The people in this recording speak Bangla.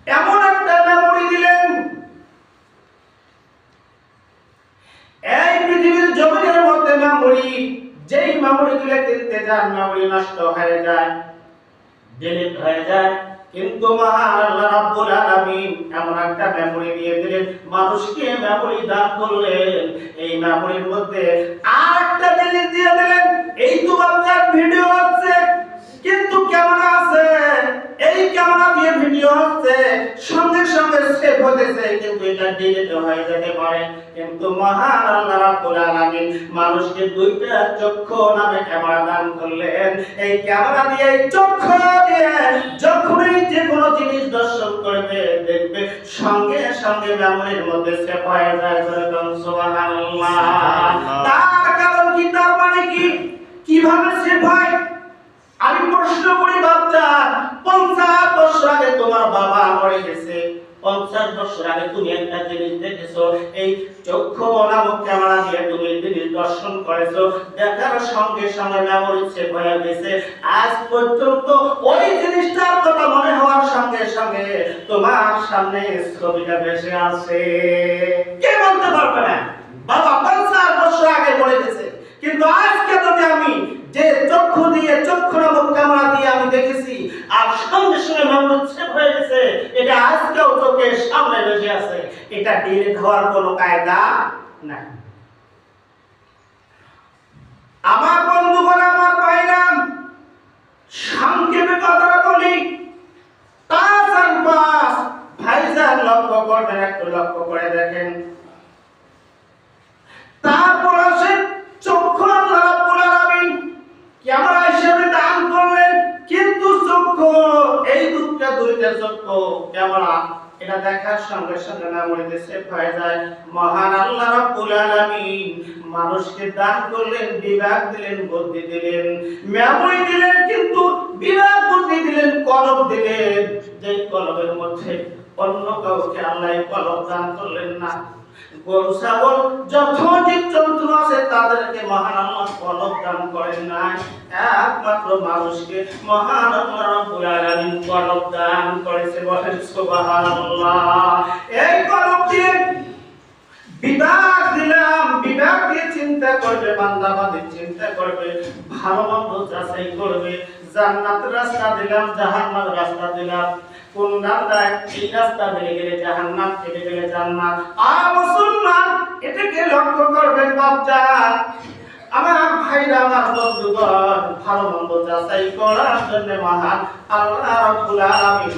এমন একটা মেমোরি দিলেন, এই পৃথিবীর জমিনের মধ্যে মেমোরি, যেই মেমোরি গুলো কিনতে যান মেমোরি নষ্ট হয়ে যায়, ডিলিট হয়ে যায়। কিন্তু মহান আল্লাহ রাব্বুল আলামিন এমন একটা মেমোরি দিয়ে দিলেন, মানুষকে মেমোরি দান করলেন। এই মেমোরির মধ্যে আরেকটা জিনিস দিয়ে দিলেন, এই তো বাচ্চার ভিডিও হচ্ছে কিন্তু ক্যামেরা আছে, এই ক্যামেরা দিয়ে ভিডিও হচ্ছে, সঙ্গে সঙ্গে সেভ হতেছে, কিন্তু এটা ডিলিট হয়ে যেতে পারে। কিন্তু মহান আল্লাহ রাব্বুল আলামিন মানুষকে দুইটা চক্ষু নামে ক্যামেরা দান করলেন। এই ক্যামেরা দিয়ে, এই চক্ষু দিয়ে যখনই যে কোনো জিনিস দর্শন করবে দেখবে, সঙ্গে সঙ্গে মেমোরির মধ্যে সেভ হয়ে যায়। সুবহানাল্লাহ। তার কারণ কি? তার মানে কি? কিভাবে সেভ হয়? আমি প্রশ্ন করি বাচ্চা, 50 বছর আগে তোমার বাবা মরে গেছে, 50 বছর আগে তুমি একটা জিনিস দেখেছো, এই চক্ষু নামক ক্যামেরা দিয়ে তুমি জিনিস দর্শন করেছো, দেখার সঙ্গে সঙ্গে মেমোরি সেভ হয়ে গেছে। আজ পর্যন্ত ওই জিনিসটার কথা মনে হওয়ার সঙ্গে সঙ্গে তোমার সামনে ছবিটা ভেসে আসে। কে বলতে পারবে না বাবা 50 বছর আগে মরে গেছে, কিন্তু আজকে যদি আমি যে চক্ষু দিয়ে, চক্ষু নামক ক্যামেরা দিয়ে আমি দেখেছি আর সঙ্গে সঙ্গে মেমোরি সেভ হয়ে গেছে, এটা আজকেও চোখের সামনে ভেসে আছে, এটা ডিলিট হওয়ার কোনো কায়দা নাই। আমার বন্ধুগণ, আমার ভাইরা, সংক্ষেপে কথাটা বলি, টাচ এন্ড পাস। ভাইজান লক্ষ্য করবেন, একটু লক্ষ্য করে দেখেন। তারপর আসে চক্ষু আল্লাহ রাব্বুল আলামিন ক্যামেরা হিসেবে দান করলেন, কিন্তু চক্ষু, এই দুইটা চক্ষু ক্যামেরা, এটা দেখার সঙ্গে সঙ্গে মেমোরিতে সেভ হয়ে যায়। মহান আল্লাহ রাব্বুল আলামিন মানুষকে দান করলেন, বিবেক দিলেন, বুদ্ধি দিলেন, মেমোরি দিলেন, কিন্তু বিবেক বুদ্ধি দিলেন, কলব দিলেন। যে কলবের মধ্যে অন্য কাউকে আল্লাহ কলব দান করলেন না। গরু ছাগল যত জীবজন্তু আছে তাদেরকে মহান আল্লাহ কলব দান করেন নাই, একমাত্র মানুষকে মহান আল্লাহ রাব্বুল আলামিন কলব দান করেছে। বলেন সুবহানাল্লাহ। এই কলব দিয়ে বিবেক দিলাম, বিবেক দিয়ে চিন্তা করবে, বান্দা বান্দী চিন্তা করবে, ভালো মন্দ যাচাই করবে। জান্নাতের রাস্তা দিলাম, জাহান্নামের রাস্তা দিলাম, কোন রাস্তায় এই রাস্তা দিয়ে গেলে জাহান্নাম, কেটে গেলে জান্নাত। মুসলমান, এটাকে লক্ষ্য করবেন বাপজান। আমার ভাইরা, আমার বন্ধুগণ, ভালো মন্দ যাচাই করার জন্য মহান আল্লাহ রাব্বুল আলামিন